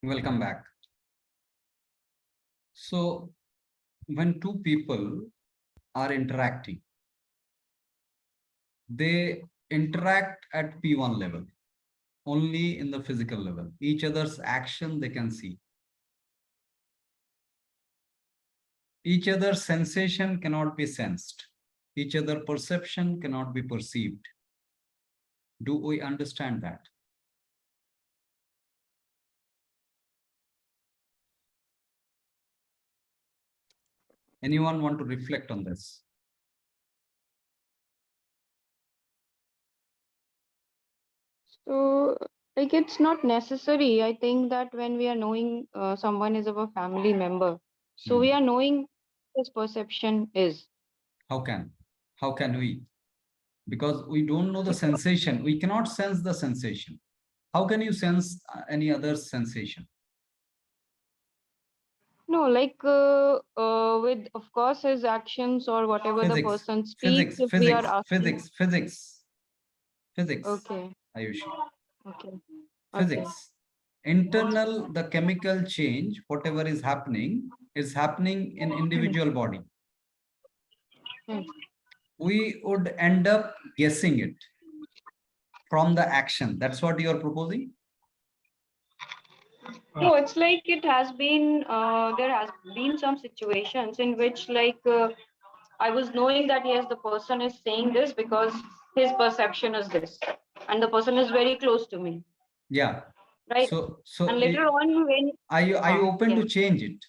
Welcome back. So, when two people are interacting, they interact at P1 level, only in the physical level. Each other's action they can see. Each other's sensation cannot be sensed. Each other perception cannot be perceived. Do we understand that? Anyone want to reflect on this? So, like, it's not necessary. I think that when we are knowing someone is our family member, so we are knowing his perception is. How can? How can we? Because we don't know the Because, sensation. We cannot sense the sensation. How can you sense any other sensation? no, like, with, of course, his actions or whatever the Physics, person speaks, physics, if we are physics, asking. physics, physics, physics, Okay, Ayushi. okay, okay. Physics. Internal, the chemical change, whatever is happening in individual body. Hmm. We would end up guessing it from the action. That's what you are proposing? No, it's like it has been, there has been some situations in which, like, I was knowing that yes, the person is saying this because his perception is this, and the person is very close to me, Yeah. right? So And later on, when are you open yes, to change it?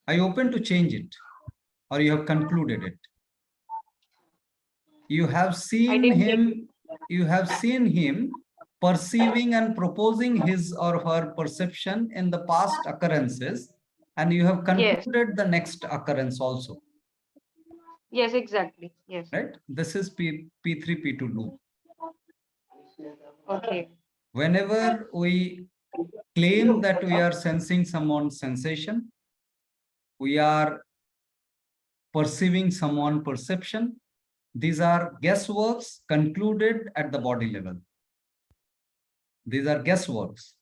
Are you open to change it? Or you have concluded it? You have I seen didn't get it. him, you have seen him perceiving and proposing his or her perception in the past occurrences, and you have Yes, concluded the next occurrence also, yes, exactly. Yes. right? This is P3, P2 loop. Okay. Whenever we claim that we are sensing someone's sensation, we are perceiving someone's perception, these are guessworks concluded at the body level. These are guessworks.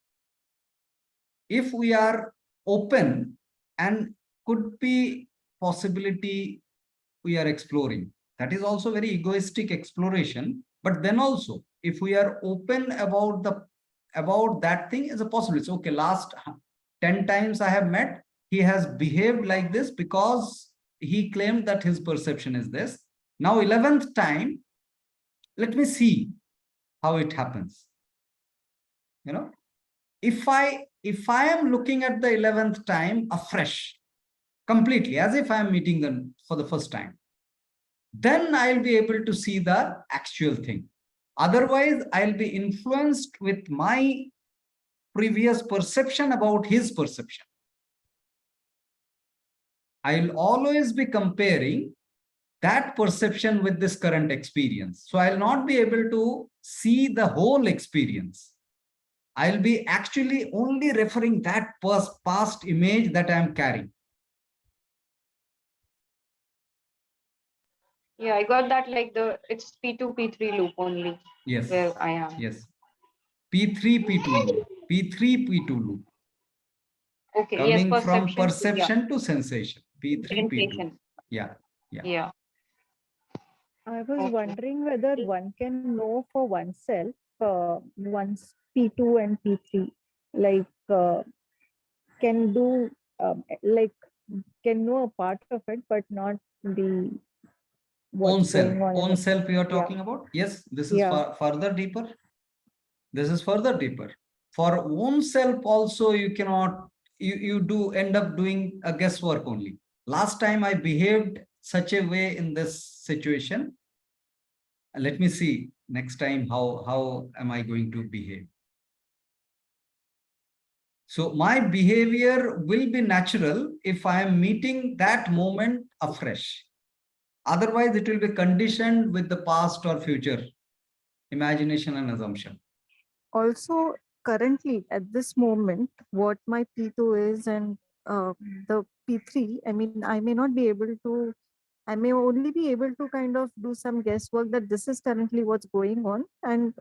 If we are open, and could be possibility we are exploring, that is also very egoistic exploration, but then also if we are open about that thing is a possibility. Okay, last 10 times I have met, he has behaved like this because he claimed that his perception is this. Now 11th time, let me see how it happens. You know, if I am looking at the 11th time afresh, completely as if I am meeting them for the first time, then I'll be able to see the actual thing. Otherwise, I'll be influenced with my previous perception about his perception. I'll always be comparing that perception with this current experience. So I'll not be able to see the whole experience. I'll be actually only referring that past image that I'm carrying. Yeah, I got that. Like it's P2, P3 loop only. Yes. Where I am. Yes. P3, P2 loop. P3, P2 loop. Okay. Yes, Coming from perception. Yeah. perception to sensation. P3, P2. Sensation. Yeah. Yeah. Yeah. I was Okay. wondering whether one can know for oneself one's P2 and P3, like can do like can know a part of it, but not the what's going on in Own the self you are yeah talking about. Yes, this is yeah further deeper. This is further deeper. For own self also, you cannot, you do end up doing a guesswork only. Last time I behaved such a way in this situation. Let me see next time how am I going to behave. So my behavior will be natural if I am meeting that moment afresh. Otherwise, it will be conditioned with the past or future imagination and assumption. also currently at this moment what my P2 is and the P3, I mean, I may not be able to, I may only be able to kind of do some guesswork that this is currently what's going on, and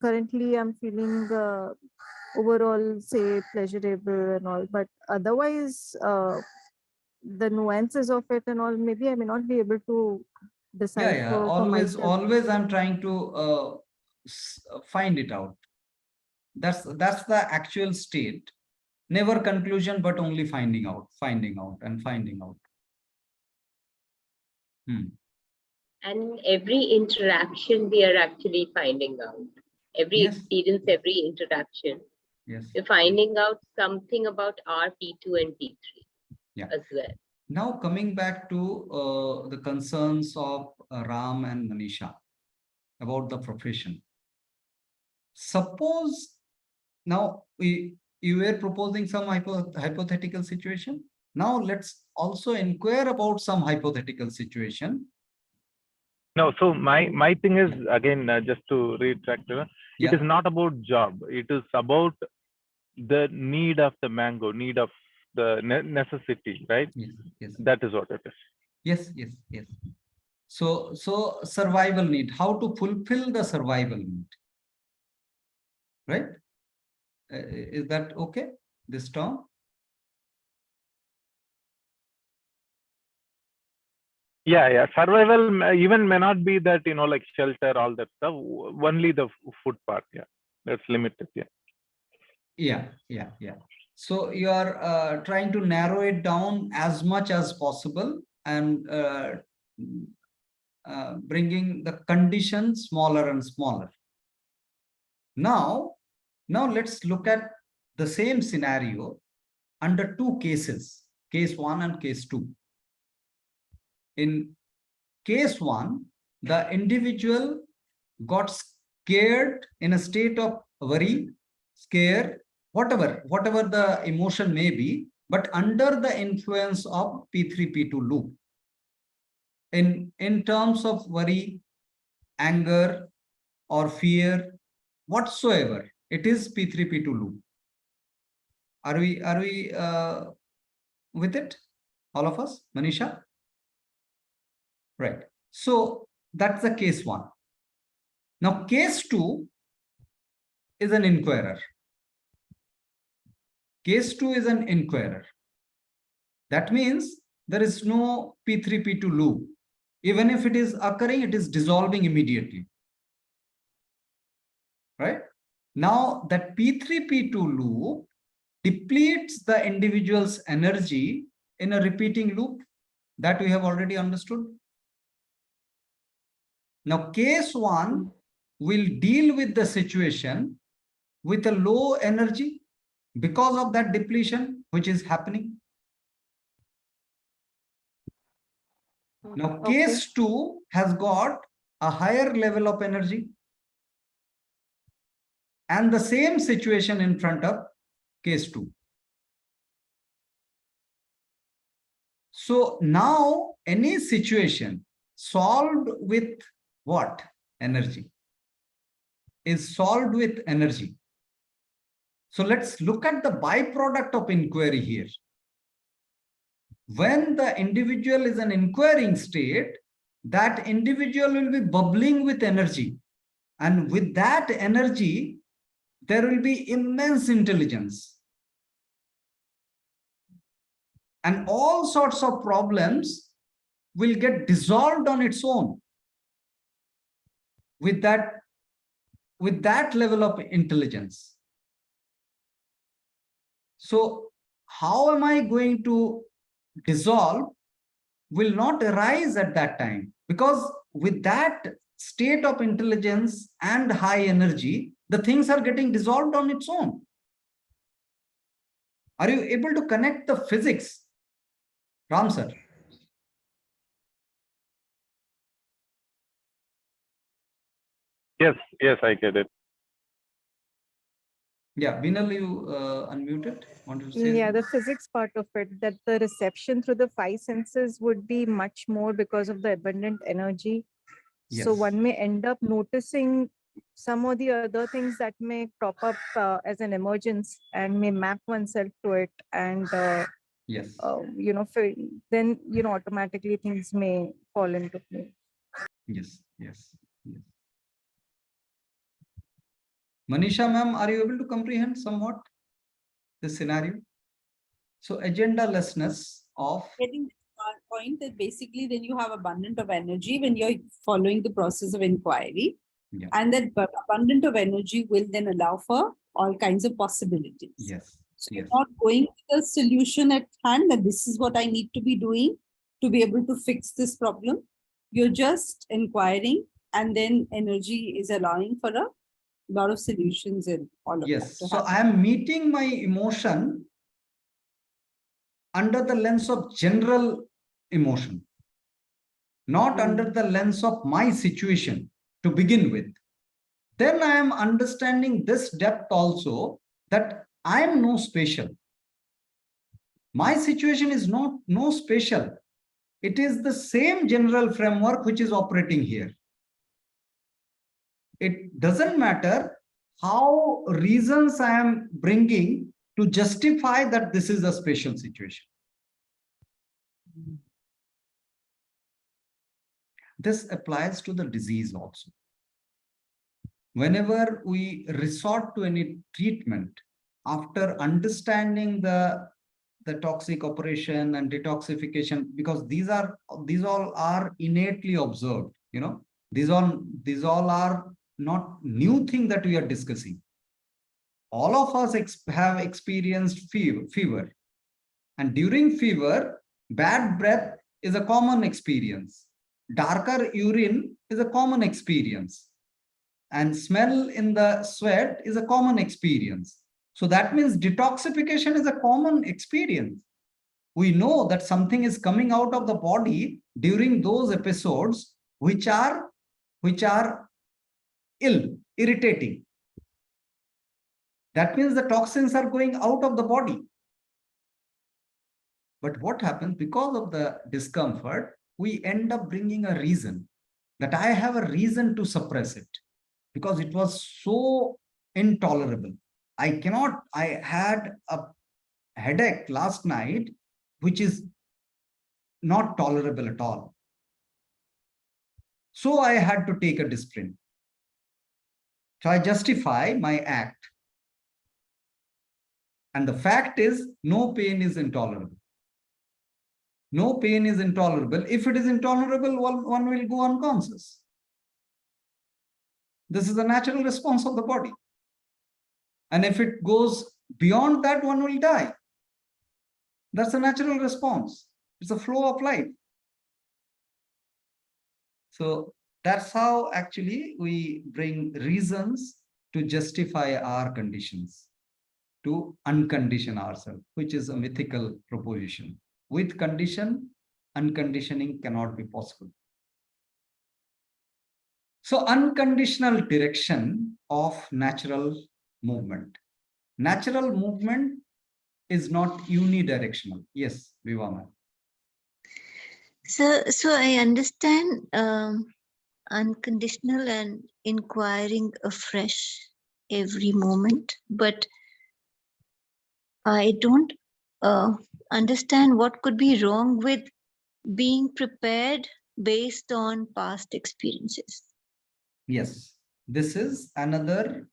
currently I'm feeling overall, say, pleasurable and all, but otherwise, the nuances of it and all, maybe I may not be able to decipher for Always, myself. always I'm trying to find it out. That's the actual state. Never conclusion, but only finding out, and finding out. And in every interaction, we are actually finding out. Every Yes. experience, every interaction, Yes. we're finding out something about our P2 and P3 as well. Now coming back to the concerns of Ram and Manisha about the profession. Suppose now you were proposing some hypothetical situation. Now let's also inquire about some hypothetical situation. No, so my thing is, again, just to retract, it is not about job. It is about the need of the mango, need of the necessity, right? Yes. That is what it is. Yes. So survival need, how to fulfill the survival need, right? Is that okay, this term? Yeah. Survival even may not be that, like shelter, all that stuff. Only the food part. Yeah, that's limited. Yeah. So you are trying to narrow it down as much as possible and bringing the condition smaller and smaller. Now let's look at the same scenario under two cases, case 1 and case 2. In case 1, the individual got scared, in a state of worry, scare, whatever the emotion may be, but under the influence of P3, P2 loop. In terms of worry, anger, or fear, whatsoever, it is P3, P2 loop. Are we with it, all of us, Manisha? Right. So that's the case 1. Now case 2 is an inquirer. Case 2 is an inquirer. That means there is no P3, P2 loop. Even if it is occurring, it is dissolving immediately. Right? Now that P3, P2 loop depletes the individual's energy in a repeating loop that we have already understood. Now case 1 will deal with the situation with a low energy because of that depletion which is happening. Now case 2 has got a higher level of energy and the same situation in front of case 2. So now any situation solved with what? Energy. Is solved with energy. So let's look at the byproduct of inquiry here. When the individual is an inquiring state, that individual will be bubbling with energy. And with that energy, there will be immense intelligence. And all sorts of problems will get dissolved on its own with that level of intelligence. So how am I going to dissolve will not arise at that time, because with that state of intelligence and high energy, the things are getting dissolved on its own. Are you able to connect the physics, Ram sir? Yes, I get it. Yeah, Binal, you unmuted. Want to say? Yeah, the physics part of it, that the reception through the 5 senses would be much more because of the abundant energy. So Yes. one may end up noticing some of the other things that may crop up as an emergence and may map oneself to it. And, Yes. then, automatically things may fall into place. Yes. Manisha ma'am, are you able to comprehend somewhat this scenario? So agendalessness of, Getting the point that basically then you have abundant of energy when you're following the process of inquiry. yeah, And that abundant of energy will then allow for all kinds of possibilities. yes, So yes, you're not going to the solution at hand that this is what I need to be doing to be able to fix this problem. You're just inquiring, and then energy is allowing for a lot of solutions in all of yes. that. So I am meeting my emotion under the lens of general emotion, not under the lens of my situation to begin with. Then I am understanding this depth also, that I am no special. My situation is not no special. It is the same general framework which is operating here. It doesn't matter how reasons I am bringing to justify that this is a special situation. This applies to the disease also. Whenever we resort to any treatment, after understanding the toxic operation and detoxification, because these all are innately observed, you know, these all are not new thing that we are discussing. All of us have experienced fever, and during fever, bad breath is a common experience. Darker urine is a common experience, and smell in the sweat is a common experience. So that means detoxification is a common experience. We know that something is coming out of the body during those episodes which are ill, irritating. That means the toxins are going out of the body. But what happens because of the discomfort, we end up bringing a reason that I have a reason to suppress it because it was so intolerable. I had a headache last night, which is not tolerable at all. So I had to take a discipline. So I justify my act. And the fact is, no pain is intolerable. No pain is intolerable. If it is intolerable, one will go unconscious. This is the natural response of the body. And if it goes beyond that, one will die. That's a natural response. It's a flow of life. So that's how actually we bring reasons to justify our conditions, to uncondition ourselves, which is a mythical proposition. With condition, unconditioning cannot be possible. So unconditional direction of natural movement. Natural movement is not unidirectional. Yes, Vivama. So I understand unconditional and inquiring afresh every moment, but I don't understand what could be wrong with being prepared based on past experiences. Yes, this is another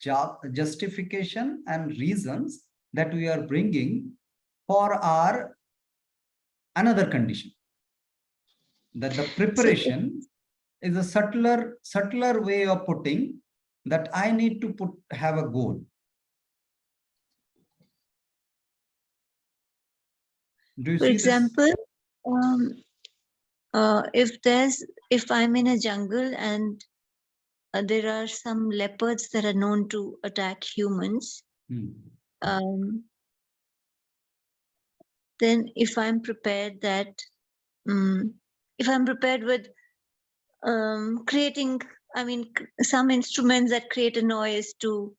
justification and reasons that we are bringing for our another condition, that the preparation is a subtler way of putting that I need to have a goal. Do you For see example, if I'm in a jungle and there are some leopards that are known to attack humans, then if I'm prepared that, if I'm prepared with creating, some instruments that create a noise to,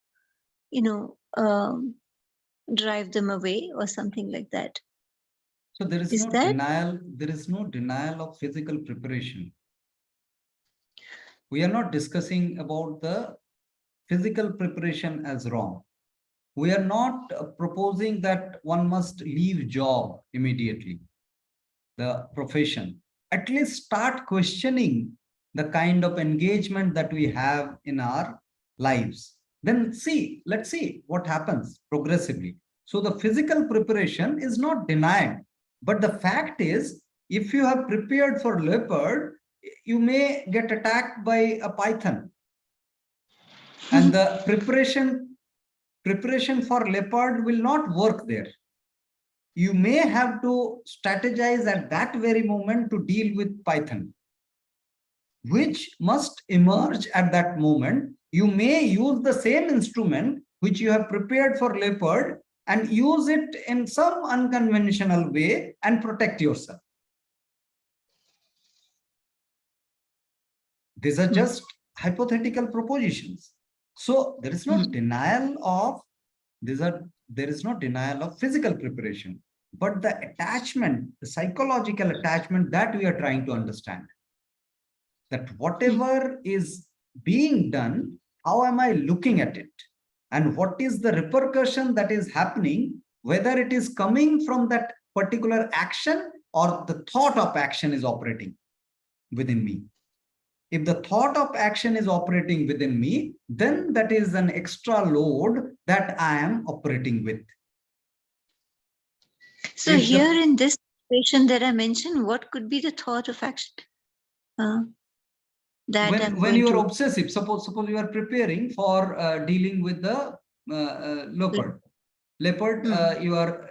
drive them away or something like that. So there is no denial. There is no denial of physical preparation. We are not discussing about the physical preparation as wrong. We are not proposing that one must leave job immediately, the profession. At least start questioning the kind of engagement that we have in our lives, then let's see what happens progressively. So the physical preparation is not denied, but the fact is, if you have prepared for leopard, you may get attacked by a python. And the preparation for leopard will not work there. You may have to strategize at that very moment to deal with python, which must emerge at that moment. You may use the same instrument which you have prepared for leopard and use it in some unconventional way and protect yourself. These are just hypothetical propositions. So there is no denial of there is no denial of physical preparation, but the attachment, the psychological attachment that we are trying to understand. That whatever is being done, how am I looking at it? And what is the repercussion that is happening, whether it is coming from that particular action or the thought of action is operating within me. If the thought of action is operating within me, then that is an extra load that I am operating with. So here in this situation that I mentioned, what could be the thought of action? When you are obsessive, suppose you are preparing for dealing with the leopard. You are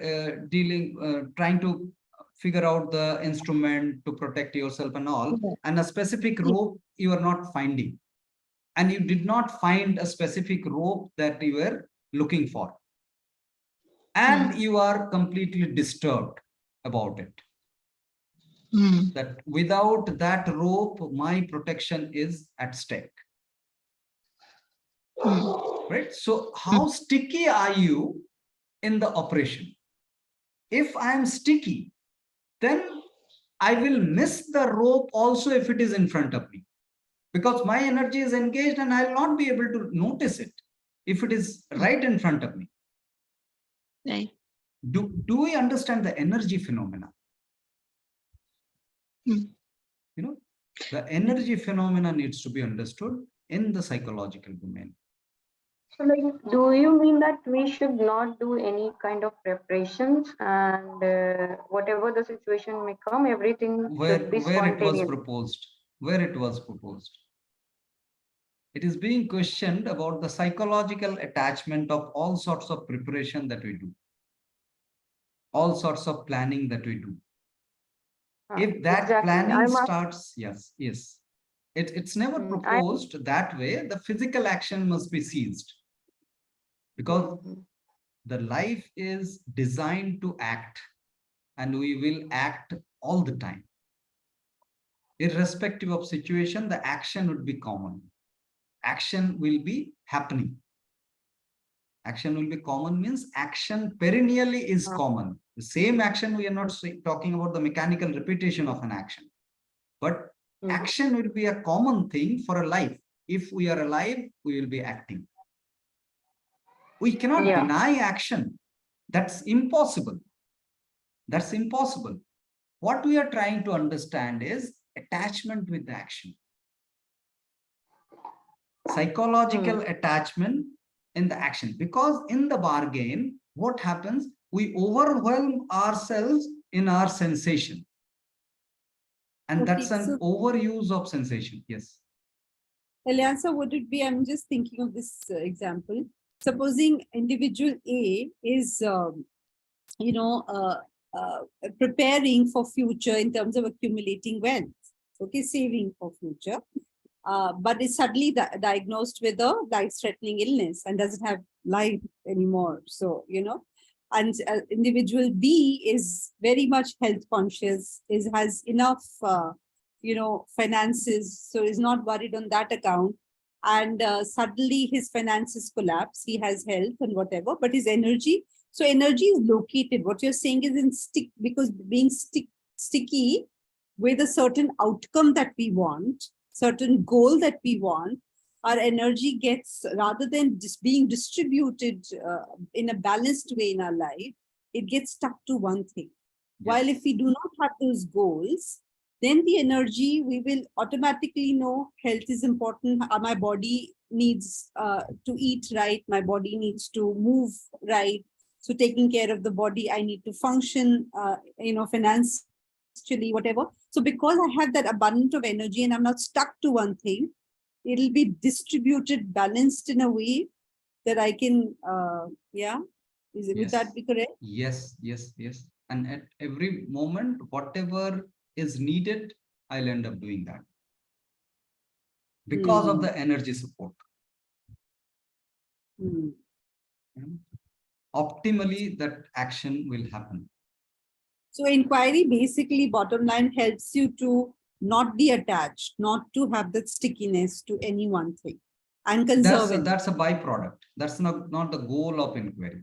trying to figure out the instrument to protect yourself and all, and a specific rope you are not finding, and you did not find a specific rope that you were looking for, and you are completely disturbed about it. That without that rope, my protection is at stake. Right? So how sticky are you in the operation? If I am sticky, then I will miss the rope also if it is in front of me, because my energy is engaged and I will not be able to notice it if it is right in front of me. Right. Do we understand the energy phenomena? You know, the energy phenomena needs to be understood in the psychological domain. So, like, do you mean that we should not do any kind of preparations, and whatever the situation may come, everything should be spontaneous? Where it was proposed. It is being questioned about the psychological attachment of all sorts of preparation that we do, all sorts of planning that we do. If that planning starts, yes, it's never proposed that way. The physical action must be seized, because the life is designed to act, and we will act all the time. Irrespective of situation, the action would be common. Action will be happening. Action will be common means action perennially is common. The same action, we are not talking about the mechanical repetition of an action, but action will be a common thing for a life. If we are alive, we will be acting. We cannot deny action. That's impossible. That's impossible. What we are trying to understand is attachment with the action. Psychological attachment in the action, because in the bargain, what happens? We overwhelm ourselves in our sensation, and that's an overuse of sensation. Yes. Eliasa, would it be, I'm just thinking of this example. Supposing individual A is, preparing for future in terms of accumulating wealth, okay, saving for future, but is suddenly diagnosed with a life-threatening illness and doesn't have life anymore. So, and individual B is very much health conscious, has enough, finances, so is not worried on that account. And suddenly his finances collapse. He has health and whatever, but his energy. So energy is located. What you're saying is in stick, because being sticky with a certain outcome that we want, certain goal that we want, our energy gets, rather than just being distributed in a balanced way in our life, it gets stuck to one thing. Yes. While if we do not have those goals, then the energy, we will automatically know health is important. My body needs to eat right. My body needs to move right. So taking care of the body, I need to function, financially, whatever. So because I have that abundance of energy and I'm not stuck to one thing, it'll be distributed, balanced in a way that I can, would that be correct? Yes, yes, yes. And at every moment, whatever is needed, I'll end up doing that because of the energy support. Optimally, that action will happen. So inquiry basically, bottom line, helps you to not be attached, not to have that stickiness to any one thing, and conserve it. That's a byproduct. That's not the goal of inquiry,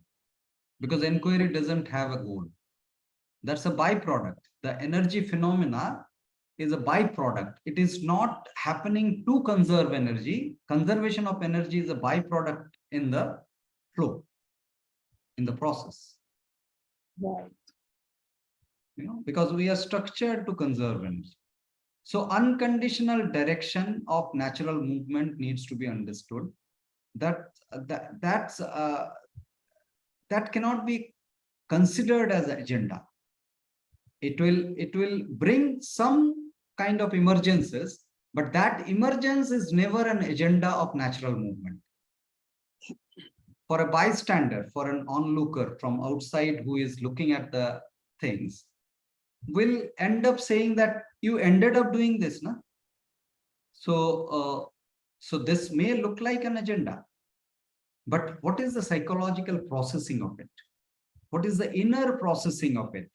because inquiry doesn't have a goal. That's a byproduct. The energy phenomena is a byproduct. It is not happening to conserve energy. Conservation of energy is a byproduct in the flow, in the process. Right. Because we are structured to conserve energy. So unconditional direction of natural movement needs to be understood. That cannot be considered as an agenda. It will bring some kind of emergences, but that emergence is never an agenda of natural movement. For a bystander, for an onlooker from outside who is looking at the things, will end up saying that you ended up doing this, no? So this may look like an agenda, but what is the psychological processing of it? What is the inner processing of it?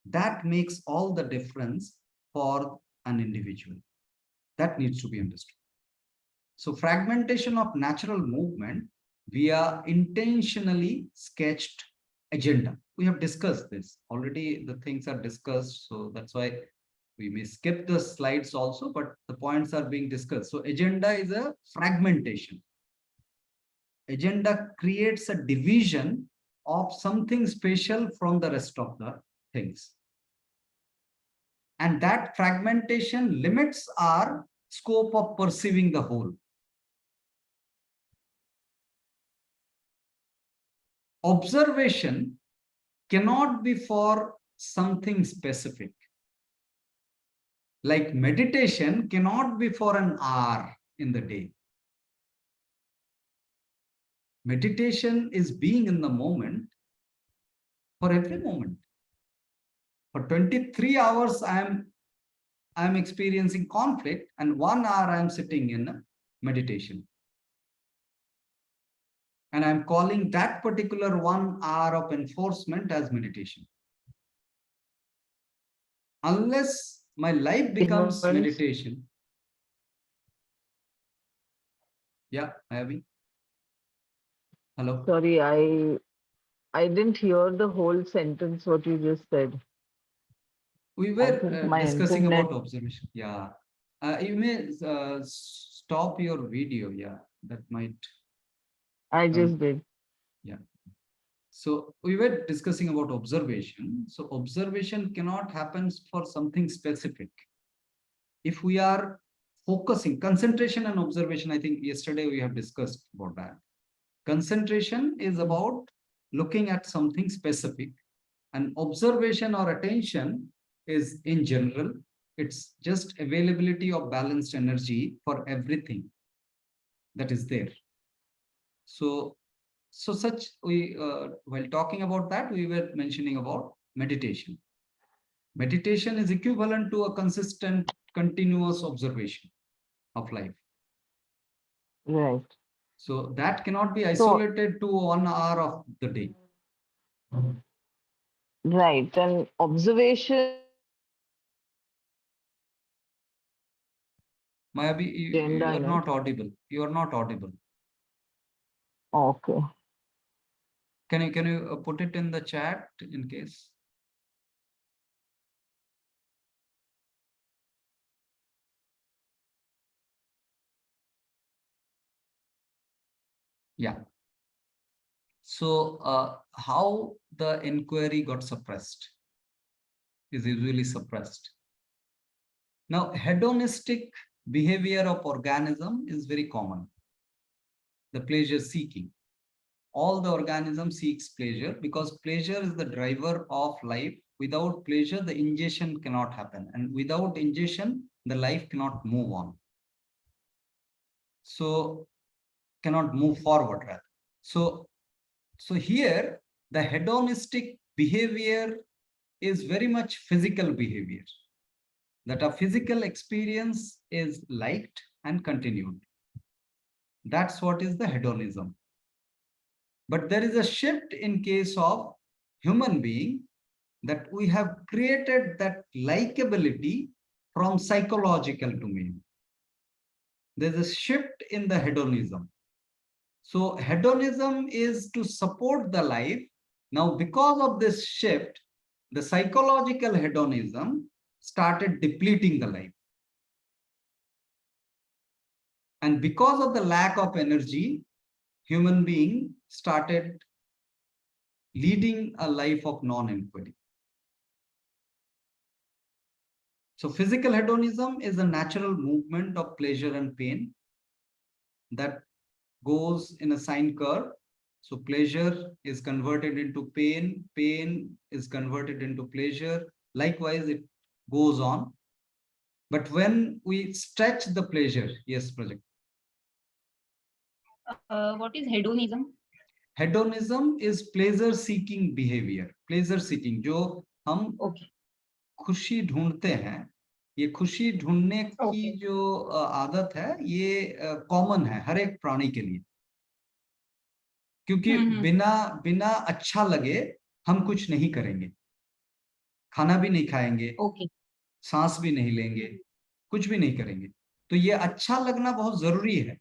That makes all the difference for an individual. That needs to be understood. So fragmentation of natural movement via intentionally sketched agenda. We have discussed this already. The things are discussed, so that's why we may skip the slides also, but the points are being discussed. So agenda is a fragmentation. Agenda creates a division of something special from the rest of the things. And that fragmentation limits our scope of perceiving the whole. Observation cannot be for something specific. Like meditation cannot be for an hour in the day. Meditation is being in the moment for every moment. For 23 hours, I am experiencing conflict, and 1 hour I am sitting in meditation. And I'm calling that particular 1 hour of enforcement as meditation. Unless my life becomes meditation. Yeah, Abby. Hello. Sorry, I didn't hear the whole sentence what you just said. We were discussing about observation. Yeah. You may stop your video. Yeah, that might. I just did. Yeah. So we were discussing about observation. So observation cannot happen for something specific. If we are focusing, concentration and observation, I think yesterday we have discussed about that. Concentration is about looking at something specific, and observation or attention is in general. It's just availability of balanced energy for everything that is there. So while talking about that, we were mentioning about meditation. Meditation is equivalent to a consistent, continuous observation of life. Right. So that cannot be isolated to 1 hour of the day. Right. And observation. Maybe you are not audible. You are not audible. Okay. Can you put it in the chat in case? Yeah. So how the inquiry got suppressed is usually suppressed. Now, hedonistic behavior of organism is very common. The pleasure seeking. All the organism seeks pleasure because pleasure is the driver of life. Without pleasure, the ingestion cannot happen. And without ingestion, the life cannot move on. So, cannot move forward rather. So here, the hedonistic behavior is very much physical behavior. That a physical experience is liked and continued. That's what is the hedonism. But there is a shift in case of human being, that we have created that likability from psychological domain. There's a shift in the hedonism. So hedonism is to support the life. Now, because of this shift, the psychological hedonism started depleting the life. And because of the lack of energy, human being started leading a life of non-inquiry. So physical hedonism is a natural movement of pleasure and pain that goes in a sine curve. So pleasure is converted into pain, pain is converted into pleasure. Likewise, it goes on. But when we stretch the pleasure, yes, Project. What is hedonism? Hedonism is pleasure seeking behavior. Pleasure seeking, जो हम खुशी ढूंढते हैं, ये खुशी ढूंढने की जो आदत है, ये कॉमन है हर एक प्राणी के लिए. क्योंकि बिना अच्छा लगे हम कुछ नहीं करेंगे, खाना भी नहीं खाएंगे, सांस भी नहीं लेंगे, कुछ भी नहीं करेंगे. तो ये अच्छा लगना बहुत जरूरी है,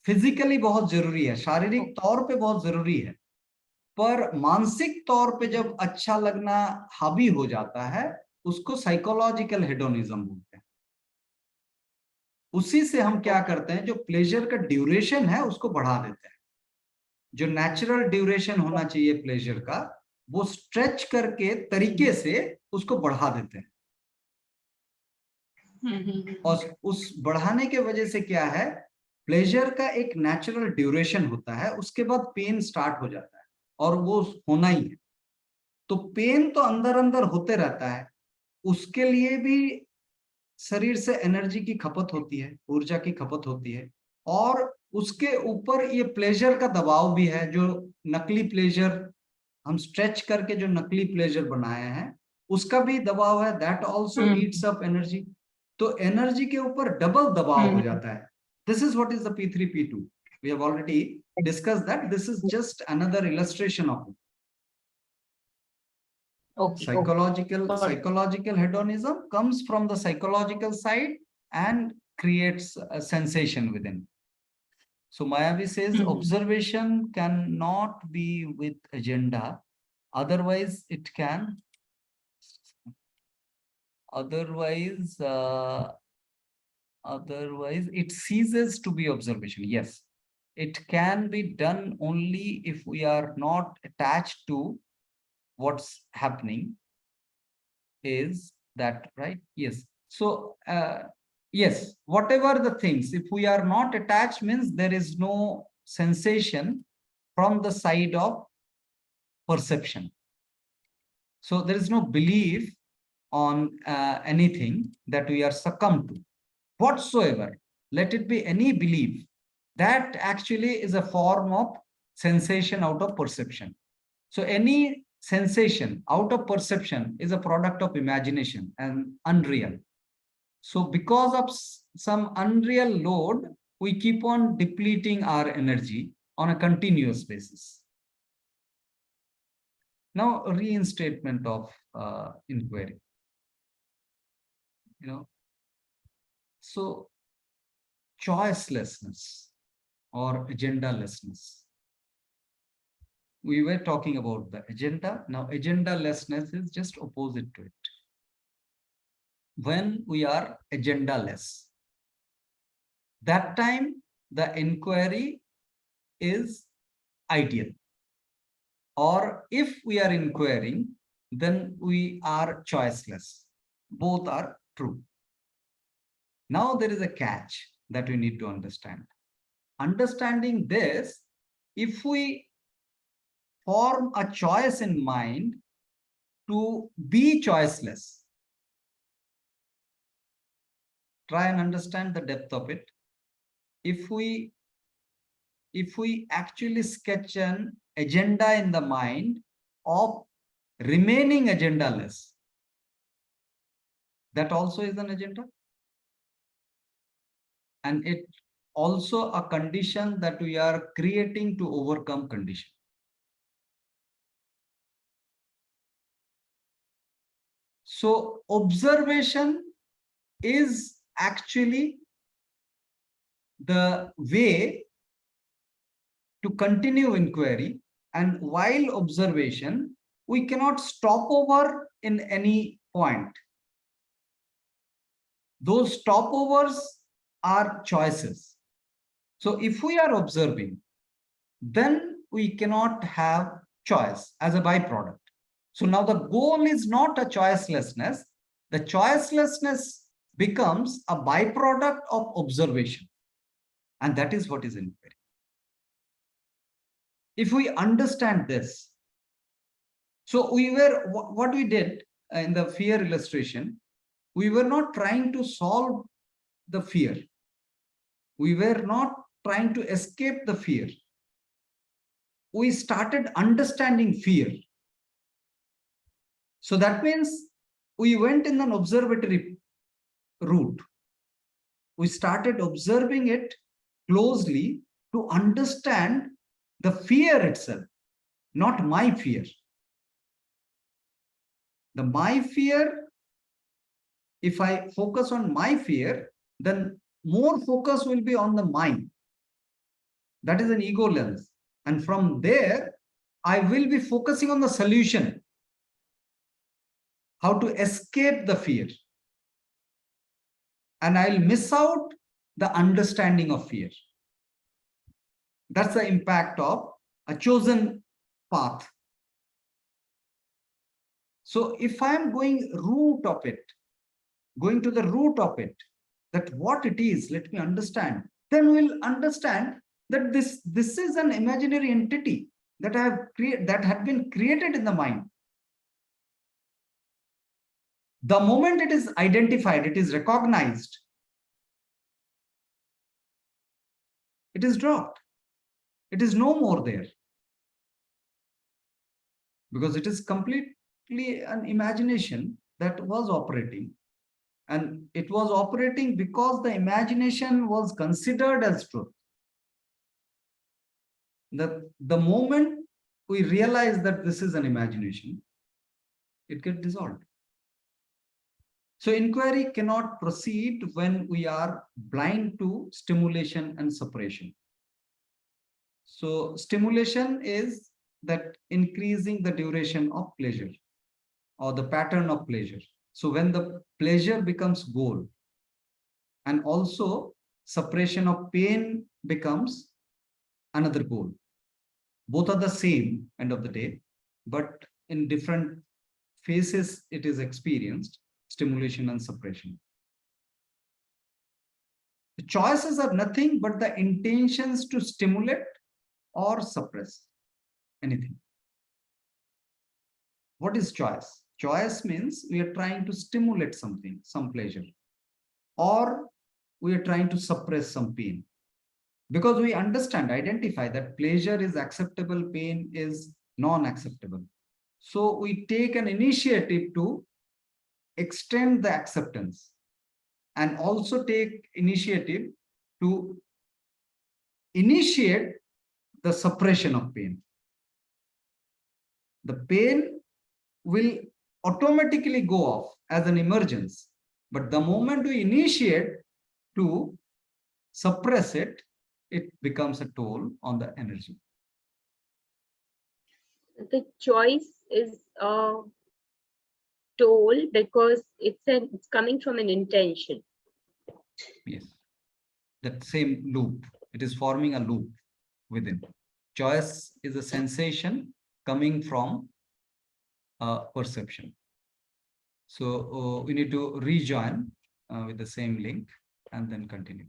फिजिकली बहुत जरूरी है, शारीरिक तौर पे बहुत जरूरी है. पर मानसिक तौर पे जब अच्छा लगना हावी हो जाता है, उसको साइकोलॉजिकल हेडोनिज्म बोलते हैं. उसी से हम क्या करते हैं, जो प्लेजर का ड्यूरेशन है उसको बढ़ा देते हैं. जो नेचुरल ड्यूरेशन होना चाहिए प्लेजर का, वो स्ट्रेच करके तरीके से उसको बढ़ा देते हैं. और उस बढ़ाने के वजह से क्या है, प्लेजर का एक नेचुरल ड्यूरेशन होता है, उसके बाद पेन स्टार्ट हो जाता है और वो होना ही है. तो पेन तो अंदर अंदर होते रहता है, उसके लिए भी शरीर से एनर्जी की खपत होती है, ऊर्जा की खपत होती है. और उसके ऊपर ये प्लेजर का दबाव भी है, जो नकली प्लेजर हम स्ट्रेच करके जो नकली प्लेजर बनाए हैं, उसका भी दबाव है. That also eats up energy. तो एनर्जी के ऊपर डबल दबाव हो जाता है. This is what is the P3 P2. We have already discussed that. This is just another illustration of it. Psychological hedonism comes from the psychological side and creates a sensation within. So Mayavi says observation cannot be with agenda, otherwise it can. Otherwise it ceases to be observation. Yes, it can be done only if we are not attached to what's happening. Is that right? Yes. So yes, whatever the things, if we are not attached, means there is no sensation from the side of perception. So there is no belief on anything that we are succumbed to whatsoever. Let it be any belief. That actually is a form of sensation out of perception. So any sensation out of perception is a product of imagination and unreal. So because of some unreal load, we keep on depleting our energy on a continuous basis. Now, reinstatement of inquiry. So choicelessness or agendalessness. We were talking about the agenda. Now, agendalessness is just opposite to it. When we are agendaless, that time the inquiry is ideal. Or if we are inquiring, then we are choiceless. Both are true. Now there is a catch that we need to understand. Understanding this, if we form a choice in mind to be choiceless, try and understand the depth of it. If we actually sketch an agenda in the mind of remaining agendaless, that also is an agenda. And it also a condition that we are creating to overcome condition. So observation is actually the way to continue inquiry, and while observation, we cannot stop over in any point. Those stopovers are choices. So if we are observing, then we cannot have choice as a byproduct. So now the goal is not a choicelessness. The choicelessness becomes a byproduct of observation. And that is what is inquiry. If we understand this, so what we did in the fear illustration, we were not trying to solve the fear. We were not trying to escape the fear. We started understanding fear. So that means we went in an observatory route. We started observing it closely to understand the fear itself, not my fear. The my fear, if I focus on my fear, then more focus will be on the mind. That is an ego lens. And from there, I will be focusing on the solution, how to escape the fear. And I'll miss out the understanding of fear. That's the impact of a chosen path. So if I'm going to the root of it, that what it is, let me understand, then we'll understand that this is an imaginary entity that had been created in the mind. The moment it is identified, it is recognized, it is dropped. It is no more there. Because it is completely an imagination that was operating. And it was operating because the imagination was considered as truth. The moment we realize that this is an imagination, it gets dissolved. So inquiry cannot proceed when we are blind to stimulation and suppression. So stimulation is that increasing the duration of pleasure or the pattern of pleasure. So when the pleasure becomes goal, and also suppression of pain becomes another goal. Both are the same end of the day, but in different phases it is experienced, stimulation and suppression. The choices are nothing but the intentions to stimulate or suppress anything. What is choice? Choice means we are trying to stimulate something, some pleasure, or we are trying to suppress some pain. Because we understand, identify that pleasure is acceptable, pain is non-acceptable. So we take an initiative to extend the acceptance and also take initiative to initiate the suppression of pain. The pain will automatically go off as an emergence. But the moment we initiate to suppress it, it becomes a toll on the energy. The choice is a toll because it's coming from an intention. Yes, that same loop. It is forming a loop within. Choice is a sensation coming from perception. So we need to rejoin with the same link. and then continue.